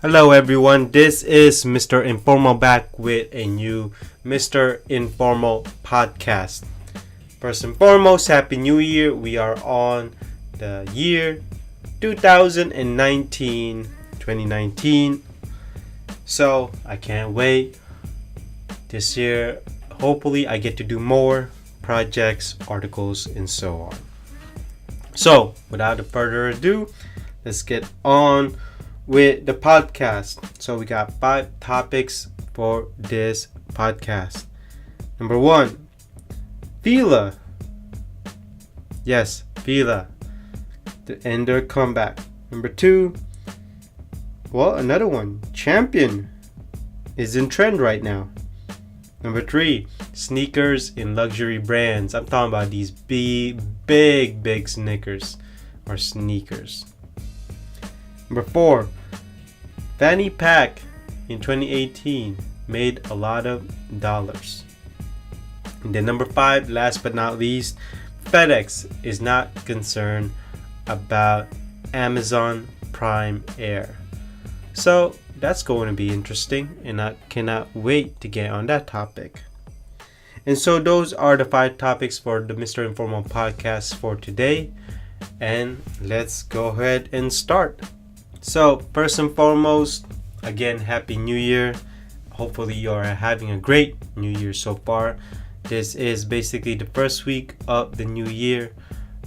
Hello everyone, this is Mr. Informal back with a new Mr. Informal podcast. First and foremost, Happy New Year. We are on the year 2019. So I can't wait. This year, hopefully I get to do more projects, articles, and so on. So without further ado, let's get on with the podcast. So we got 5 topics for this podcast. Number 1, FILA. Yes, FILA. And their comeback. Number 2, another one. Champion is in trend right now. Number 3, sneakers in luxury brands. I'm talking about these big sneakers or sneakers. Number 4, Fanny pack in 2018 made a lot of dollars. And then number 5, last but not least, FedEx is not concerned about Amazon Prime Air. So that's going to be interesting, and I cannot wait to get on that topic. And so those are the 5 topics for the Mr. Informal podcast for today. And let's go ahead and start. So first and foremost, again, Happy New Year. Hopefully you're having a great New Year so far. This is basically the first week of the new year.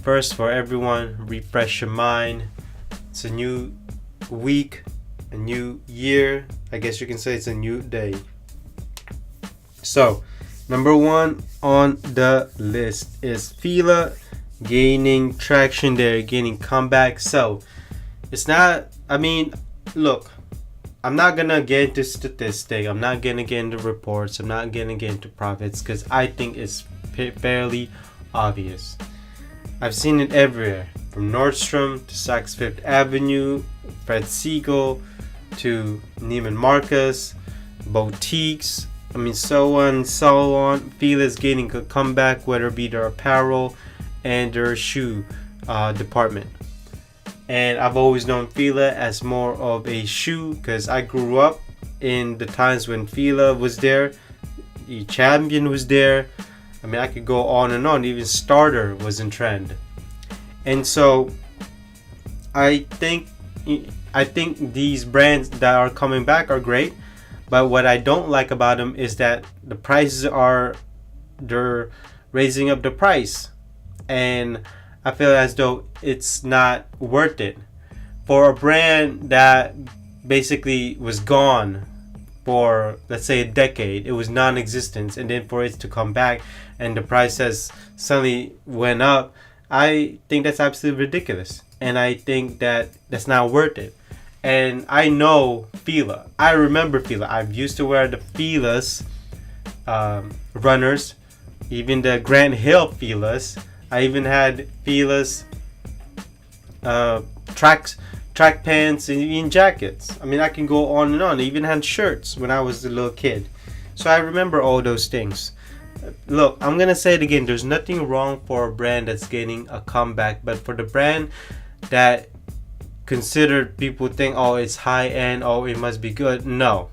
First, for everyone, refresh your mind. It's a new week, a new year. I guess you can say it's a new day. So, number 1 on the list is FILA gaining traction there, gaining comeback. So, it's not, look, I'm not gonna get into statistics. I'm not gonna get into reports. I'm not gonna get into profits because I think it's fairly obvious. I've seen it everywhere, from Nordstrom to Saks Fifth Avenue, Fred Siegel to Neiman Marcus, boutiques. So on and so on. FILA is gaining a comeback, whether it be their apparel and their shoe department. And I've always known FILA as more of a shoe because I grew up in the times when FILA was there, the Champion was there. I could go on and on. Even Starter was in trend. And so I think these brands that are coming back are great. But what I don't like about them is that the prices they're raising up the price. And I feel as though it's not worth it for a brand that basically was gone for, let's say, a decade. It was non-existent, and then for it to come back and the price has suddenly went up. I think that's absolutely ridiculous, and I think that's not worth it. And I know FILA. I remember FILA. I've used to wear the FILA's runners, even the Grant Hill FILA's. I even had FILA's track pants and even jackets. I can go on and on. I even had shirts when I was a little kid. So I remember all those things. Look, I'm going to say it again. There's nothing wrong for a brand that's getting a comeback. But for the brand that considered people think, oh, it's high end, oh, it must be good. No.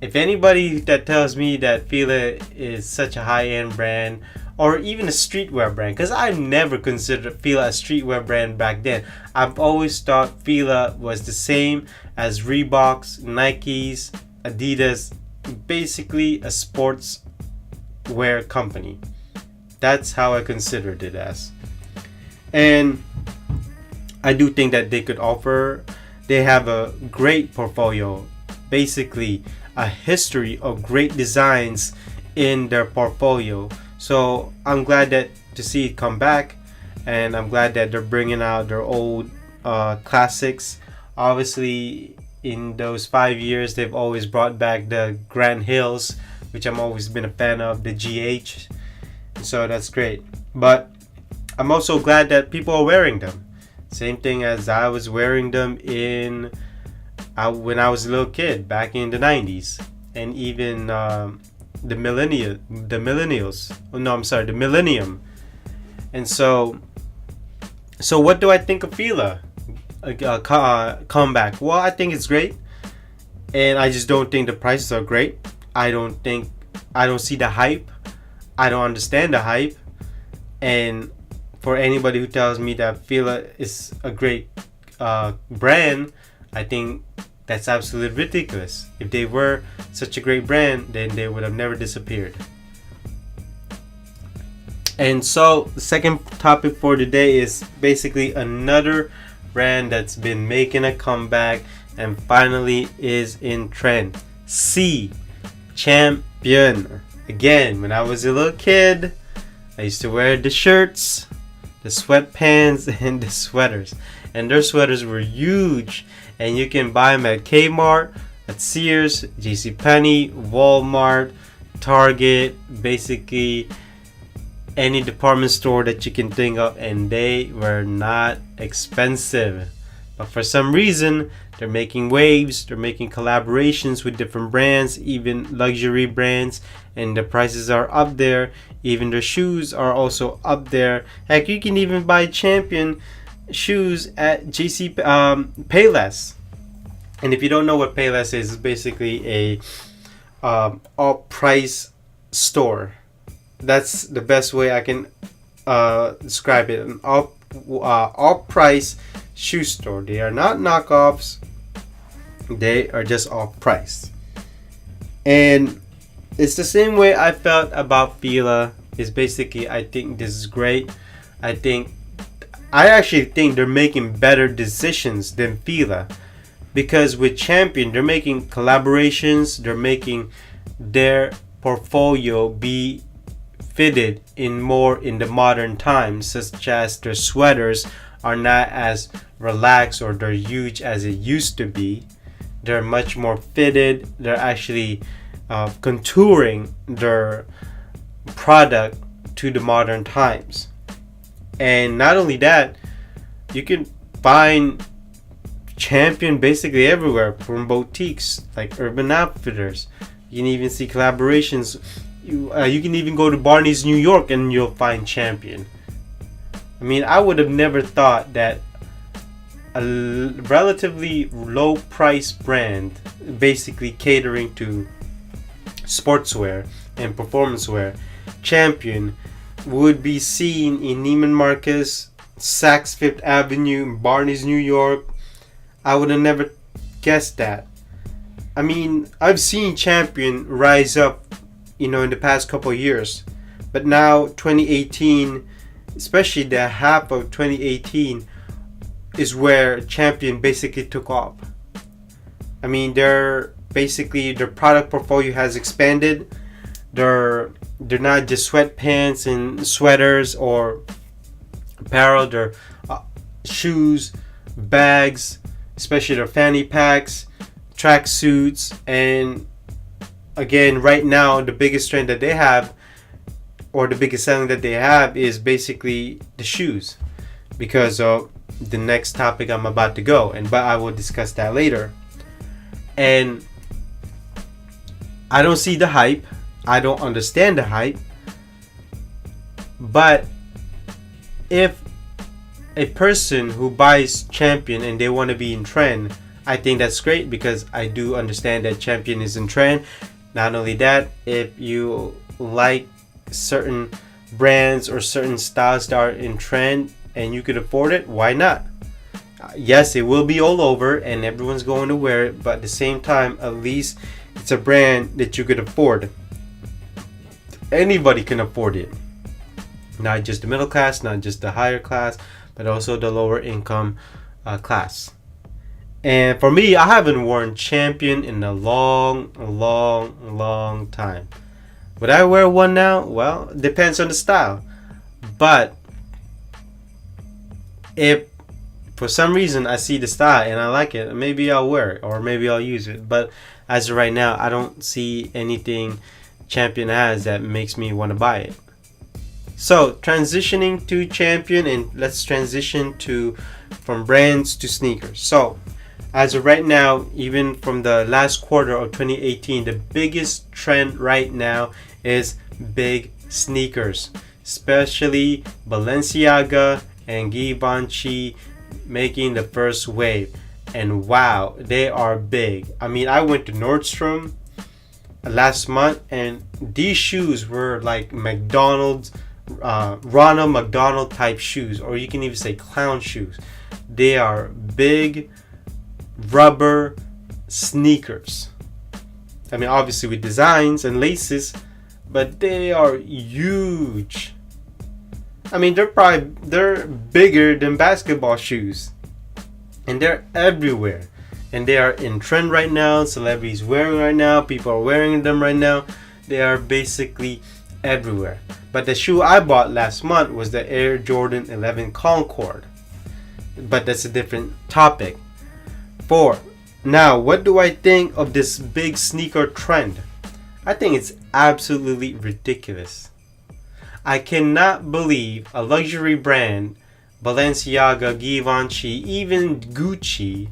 If anybody that tells me that FILA is such a high end brand, or even a streetwear brand, because I've never considered FILA a streetwear brand back then. I've always thought FILA was the same as Reeboks, Nikes, Adidas, basically a sports wear company. That's how I considered it as. And I do think that they have a great portfolio, basically a history of great designs in their portfolio. So I'm glad to see it come back, and I'm glad that they're bringing out their old classics. Obviously, in those 5 years, they've always brought back the Grant Hills, which I've always been a fan of, the GH. So that's great. But I'm also glad that people are wearing them. Same thing as I was wearing them when I was a little kid back in the 90s, and even the millennium. And so what do I think of FILA? comeback? Well, I think it's great, and I just don't think the prices are great. I don't see the hype. I don't understand the hype. And for anybody who tells me that FILA is a great brand, I think that's absolutely ridiculous. If they were such a great brand, then they would have never disappeared. And so the second topic for today is basically another brand that's been making a comeback and finally is in trend. C, Champion. Again, when I was a little kid, I used to wear the shirts, the sweatpants, and the sweaters. And their sweaters were huge, and you can buy them at Kmart, at Sears, JCPenney, Walmart, Target, basically any department store that you can think of, and they were not expensive. But for some reason, they're making waves, they're making collaborations with different brands, even luxury brands, and the prices are up there. Even their shoes are also up there. Heck, you can even buy Champion shoes at Payless. And if you don't know what Payless is, it's basically a all-price store. That's the best way I can describe it. An all-price shoe store. They are not knockoffs. They are just off-price. And it's the same way I felt about FILA. Is basically, I think this is great. I actually think they're making better decisions than FILA, because with Champion, they're making collaborations. They're making their portfolio be fitted in more in the modern times, such as their sweaters are not as relaxed or they're huge as it used to be. They're much more fitted. They're actually contouring their product to the modern times. And not only that, you can find Champion basically everywhere, from boutiques like Urban Outfitters. You can even see collaborations. You can even go to Barney's New York and you'll find Champion. I mean, I would have never thought that a relatively low price brand, basically catering to sportswear and performance wear, Champion, would be seen in Neiman Marcus, Saks Fifth Avenue, Barney's New York. I would have never guessed that. I mean, I've seen Champion rise up, in the past couple of years, but now 2018, especially the half of 2018, is where Champion basically took off. I mean, their product portfolio has expanded. They're not just sweatpants and sweaters or apparel. They're shoes, bags, especially their fanny packs, track suits, and again, right now the biggest trend that they have, or the biggest selling that they have, is basically the shoes, because of the next topic I'm about to go, but I will discuss that later. And I don't see the hype. I don't understand the hype. But if a person who buys Champion and they want to be in trend, I think that's great, because I do understand that Champion is in trend. Not only that, if you like certain brands or certain styles that are in trend and you could afford it, why not? Yes, it will be all over and everyone's going to wear it, but at the same time, at least it's a brand that you could afford. Anybody can afford it. Not just the middle class, not just the higher class, but also the lower income class. And for me, I haven't worn Champion in a long time. Would I wear one now? Well, it depends on the style. But if for some reason I see the style and I like it, maybe I'll wear it or maybe I'll use it. But as of right now, I don't see anything Champion has that makes me want to buy it. So transitioning to Champion, and let's transition from brands to sneakers. So as of right now, even from the last quarter of 2018, the biggest trend right now is big sneakers, especially Balenciaga and Givenchy making the first wave. And wow, they are big. I mean, I went to Nordstrom last month, and these shoes were like McDonald's, Ronald McDonald type shoes, or you can even say clown shoes. They are big rubber sneakers. I mean, obviously with designs and laces, but they are huge. I mean, they're bigger than basketball shoes, and they're everywhere, and they are in trend right now. Celebrities wearing right now, people are wearing them right now. They are basically everywhere. But the shoe I bought last month was the Air Jordan 11 Concord, but that's a different topic. 4. Now, what do I think of this big sneaker trend? I think it's absolutely ridiculous. I cannot believe a luxury brand, Balenciaga, Givenchy, even Gucci,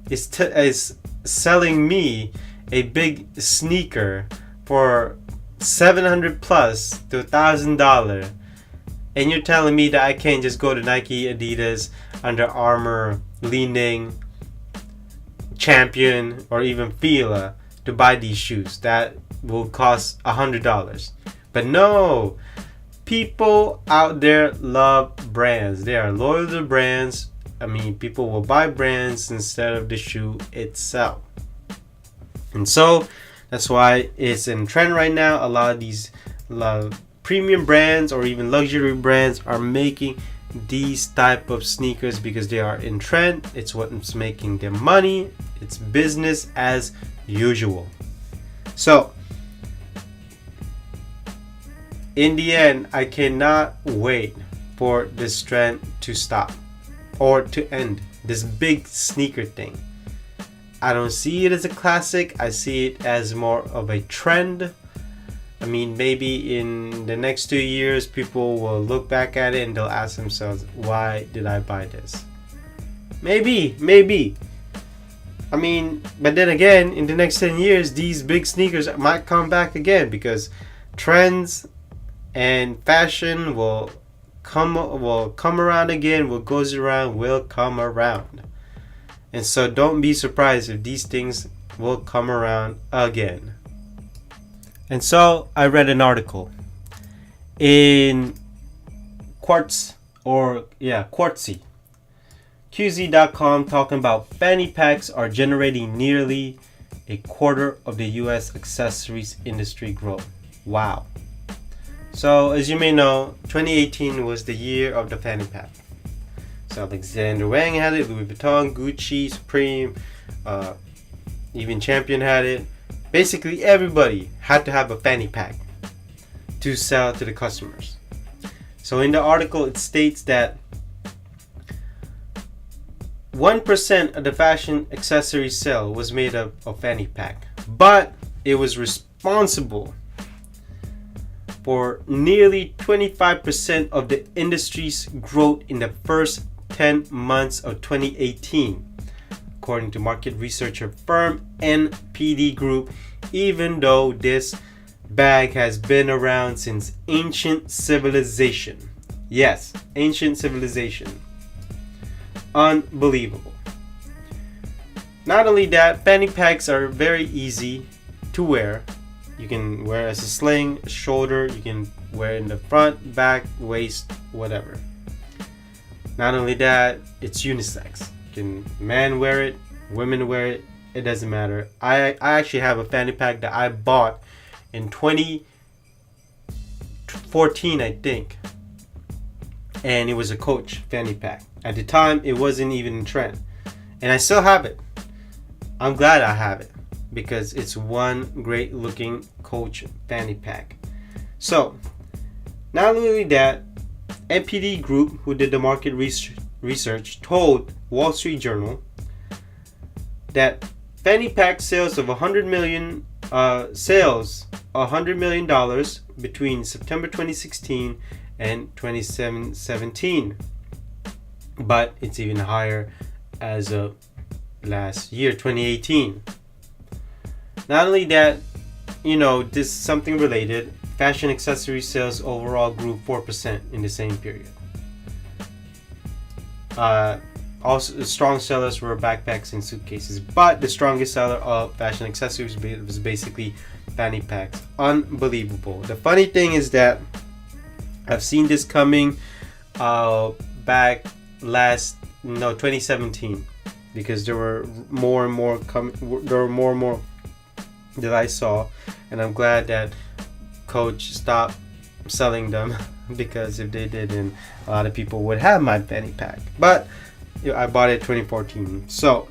is selling me a big sneaker for $700 plus to $1,000, and you're telling me that I can't just go to Nike, Adidas, Under Armour, Li-Ning, Champion, or even FILA to buy these shoes that will cost $100. But no, people out there love brands. They are loyal to brands. I mean, people will buy brands instead of the shoe itself. And so that's why it's in trend right now. A lot of these premium brands or even luxury brands are making these type of sneakers because they are in trend. It's what's making them money. It's business as usual. So in the end, I cannot wait for this trend to stop or to end. This big sneaker thing, I don't see it as a classic. I see it as more of a trend. I mean, maybe in the next 2 years, people will look back at it and they'll ask themselves, why did I buy this? Maybe. I mean, but then again, in the next 10 years, these big sneakers might come back again because trends and fashion will come around again. What goes around will come around. And so don't be surprised if these things will come around again. And so I read an article in Quartzy, QZ.com, talking about fanny packs are generating nearly a quarter of the US accessories industry growth. Wow. So as you may know, 2018 was the year of the fanny pack. So Alexander Wang had it, Louis Vuitton, Gucci, Supreme, even Champion had it. Basically everybody had to have a fanny pack to sell to the customers. So in the article it states that 1% of the fashion accessory sale was made up of fanny pack, but it was responsible for nearly 25% of the industry's growth in the first 10 months of 2018, according to market researcher firm NPD Group, even though this bag has been around since ancient civilization. Yes, ancient civilization. Unbelievable. Not only that, fanny packs are very easy to wear. You can wear it as a sling, a shoulder, you can wear it in the front, back, waist, whatever. Not only that, it's unisex. You can men wear it, women wear it, it doesn't matter. I actually have a fanny pack that I bought in 2014, I think. And it was a Coach fanny pack. At the time, it wasn't even in trend. And I still have it. I'm glad I have it because it's one great looking Coach fanny pack. So, not only that, NPD Group, who did the market research, told Wall Street Journal that fanny pack sales of $100 million between September 2016 and 2017, but it's even higher as of last year, 2018. Not only that, this is something related. Fashion accessory sales overall grew 4% in the same period. Also, the strong sellers were backpacks and suitcases, but the strongest seller of fashion accessories was basically fanny packs. Unbelievable. The funny thing is that I've seen this coming back 2017, because there were more and more that I saw, and I'm glad that Coach stopped selling them because if they didn't, a lot of people would have my fanny pack. But I bought it 2014. So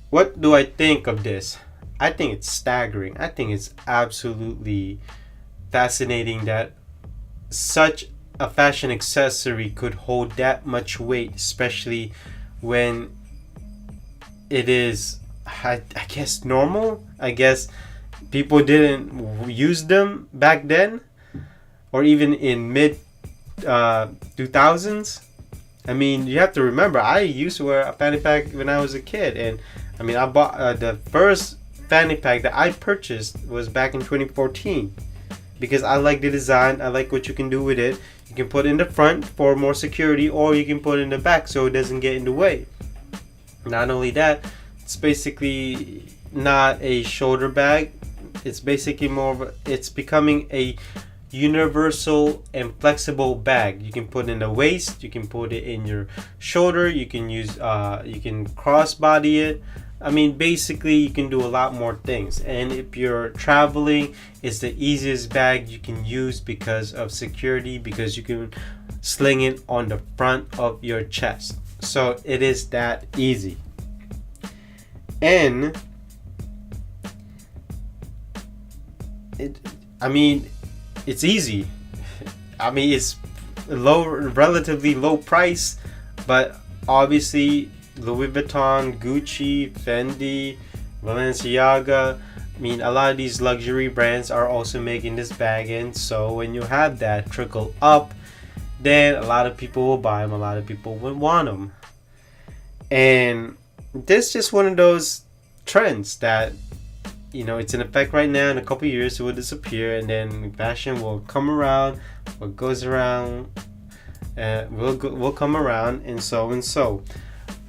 what do I think of this? I think it's staggering. I think it's absolutely fascinating that such a fashion accessory could hold that much weight, especially when it is, I guess, normal. I guess people didn't use them back then, or even in mid 2000s. I mean, you have to remember, I used to wear a fanny pack when I was a kid, and I mean, I bought the first fanny pack that I purchased was back in 2014, because I like the design. I like what you can do with it. You can put it in the front for more security, or you can put it in the back so it doesn't get in the way. Not only that, it's basically not a shoulder bag. It's basically it's becoming a universal and flexible bag. You can put it in the waist, you can put it in your shoulder, you can use you can crossbody it. I mean, basically you can do a lot more things, and if you're traveling, it's the easiest bag you can use because of security, because you can sling it on the front of your chest. So it is that easy. And it's easy. I mean, it's relatively low price, but obviously Louis Vuitton, Gucci, Fendi, Balenciaga, I mean, a lot of these luxury brands are also making this bag, and so when you have that trickle up, then a lot of people will buy them, a lot of people will want them. And this is just one of those trends that, you know, it's in effect right now. In a couple of years it will disappear, and then fashion will come around. What goes around will come around, and so.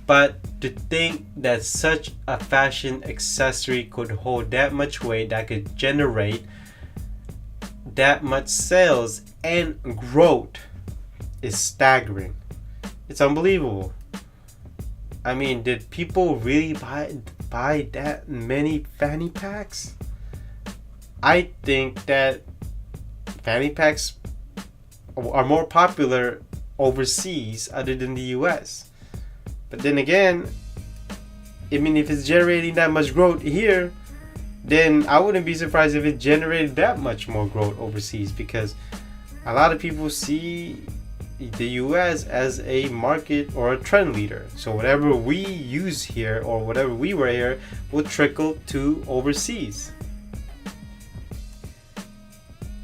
But to think that such a fashion accessory could hold that much weight, that could generate that much sales and growth, is staggering. It's unbelievable. I mean, did people really buy that many fanny packs? I think that fanny packs are more popular overseas other than the US. But then again, I mean, if it's generating that much growth here, then I wouldn't be surprised if it generated that much more growth overseas, because a lot of people see the US as a market or a trend leader. So whatever we use here or whatever we wear here will trickle to overseas.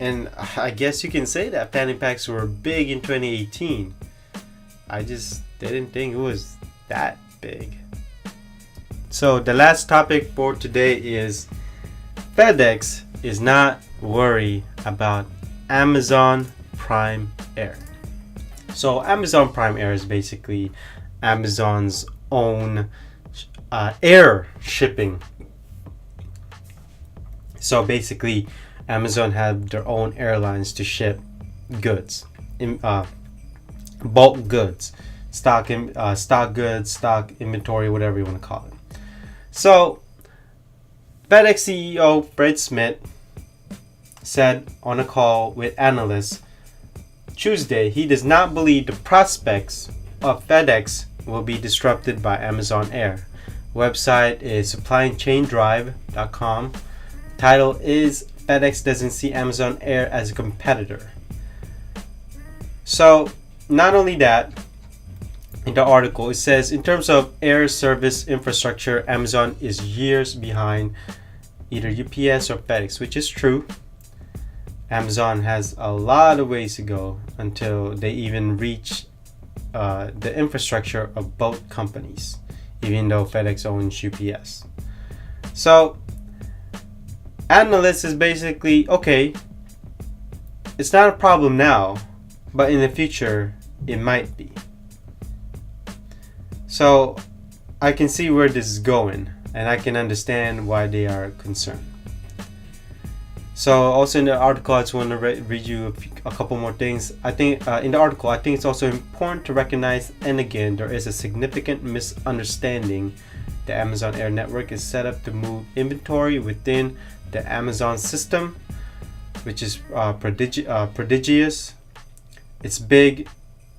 And I guess you can say that fanny packs were big in 2018. I just didn't think it was that big. So the last topic for today is FedEx is not worried about Amazon Prime Air. So Amazon Prime Air is basically Amazon's own air shipping. So basically, Amazon had their own airlines to ship goods, bulk goods, stock goods, stock inventory, whatever you want to call it. So FedEx CEO Fred Smith said on a call with analysts Tuesday he does not believe the prospects of FedEx will be disrupted by Amazon Air. Website is supplychaindrive.com. Title is FedEx doesn't see Amazon Air as a competitor. So not only that, in the article it says in terms of air service infrastructure, Amazon is years behind either UPS or FedEx, which is true. Amazon has a lot of ways to go until they even reach the infrastructure of both companies, even though FedEx owns UPS. So analysts is basically, okay, it's not a problem now, but in the future it might be. So I can see where this is going, and I can understand why they are concerned. So also in the article, I just want to read you a couple more things. I think in the article, I think it's also important to recognize, and again, there is a significant misunderstanding. The Amazon Air network is set up to move inventory within the Amazon system, which is prodigious. It's big.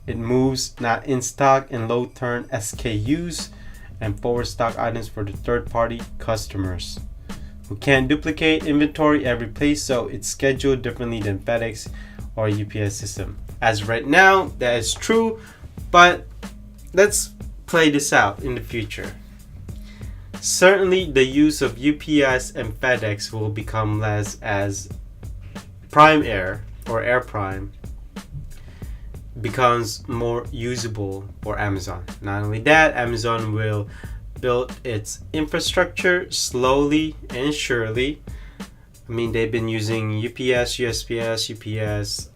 It moves not in stock and low turn SKUs and forward stock items for the third-party customers who can't duplicate inventory every place, so it's scheduled differently than FedEx or UPS system. As right now, that is true, but let's play this out in the future. Certainly, the use of UPS and FedEx will become less as Prime Air or Air Prime becomes more usable for Amazon. Not only that, Amazon will build its infrastructure slowly and surely. I mean, they've been using UPS, USPS, UPS,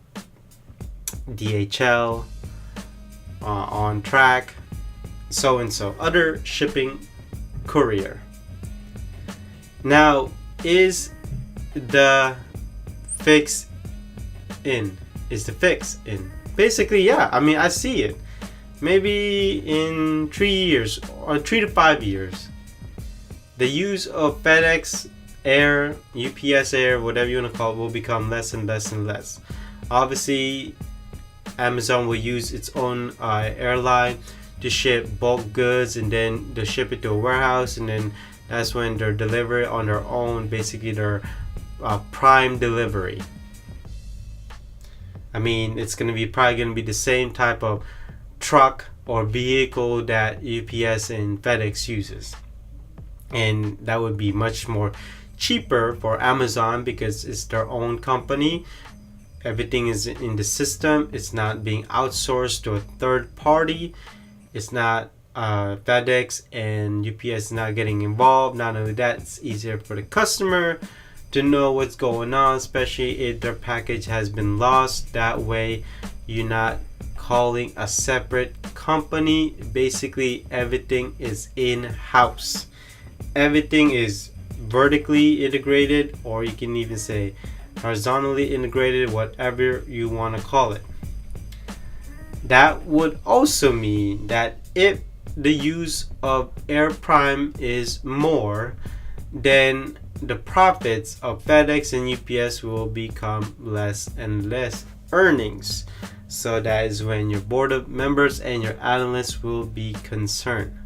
DHL, On Track, so and so, other shipping courier. Now, is the fix in? Is the fix in? Basically, yeah. I mean, I see it. Maybe in 3 years or 3 to 5 years, the use of FedEx Air, UPS Air, whatever you want to call it, will become less and less and less. Obviously, Amazon will use its own airline to ship bulk goods, and then they'll ship it to a warehouse, and then that's when they're delivered on their own, basically their prime delivery. I mean, it's probably going to be the same type of truck or vehicle that UPS and FedEx uses, and that would be much more cheaper for Amazon because it's their own company. Everything is in the system. It's not being outsourced to a third party. It's not FedEx and UPS not getting involved. Not only that, it's easier for the customer to know what's going on, especially if their package has been lost. That way you're not calling a separate company. Basically, everything is in-house. Everything is vertically integrated, or you can even say horizontally integrated, whatever you want to call it. That would also mean that if the use of Air Prime is more, then the profits of FedEx and UPS will become less and less earnings. So that is when your board of members and your analysts will be concerned.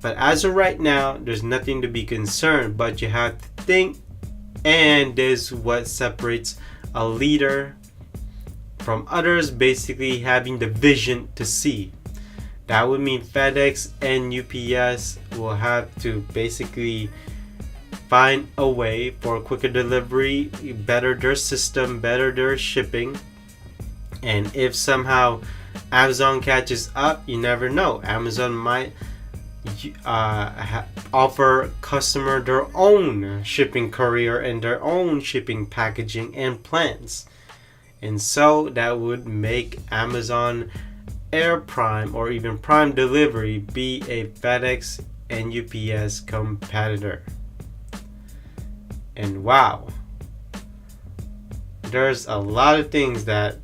But as of right now, there's nothing to be concerned, but you have to think, and this is what separates a leader from others, basically having the vision to see. That would mean FedEx and UPS will have to basically find a way for quicker delivery, better their system, better their shipping. And if somehow Amazon catches up, you never know. Amazon might offer customer their own shipping courier and their own shipping packaging and plans. And so that would make Amazon Air Prime or even Prime Delivery be a FedEx and UPS competitor. And wow, there's a lot of things that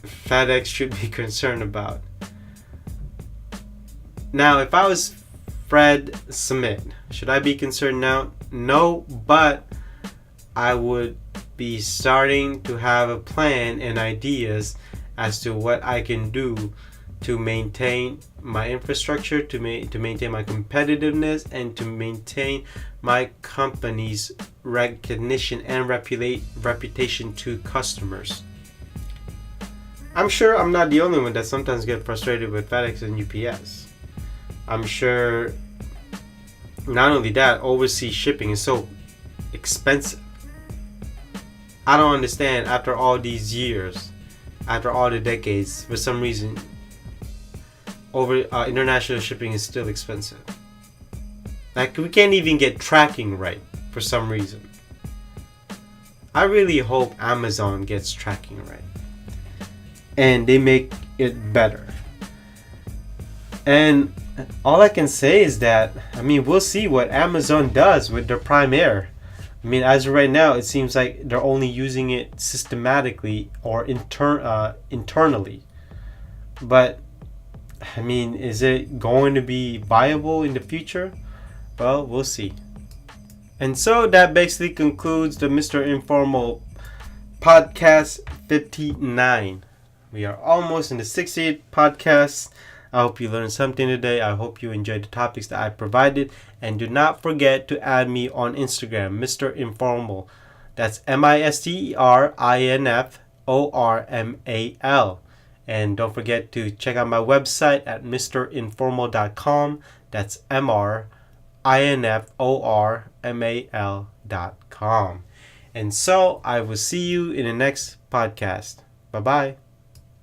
FedEx should be concerned about. Now, if I was Fred Smith, should I be concerned now? No, but I would be starting to have a plan and ideas as to what I can do to maintain my infrastructure, to maintain my competitiveness, and to maintain my company's recognition and reputation to customers. I'm sure I'm not the only one that sometimes get frustrated with FedEx and UPS. I'm sure not only that, overseas shipping is so expensive. I don't understand, after all these years, after all the decades, for some reason international shipping is still expensive. Like, we can't even get tracking right for some reason. I really hope Amazon gets tracking right and they make it better. And all I can say is that, I mean, we'll see what Amazon does with their Prime Air. I mean, as of right now, it seems like they're only using it systematically or internally. But, I mean, is it going to be viable in the future? Well, we'll see. And so that basically concludes the Mr. Informal podcast 59. We are almost in the 60th podcast. I hope you learned something today. I hope you enjoyed the topics that I provided. And do not forget to add me on Instagram, Mr. Informal. That's MISTERINFORMAL. And don't forget to check out my website at mrinformal.com. That's MRINFORMAL.com. And so I will see you in the next podcast. Bye-bye.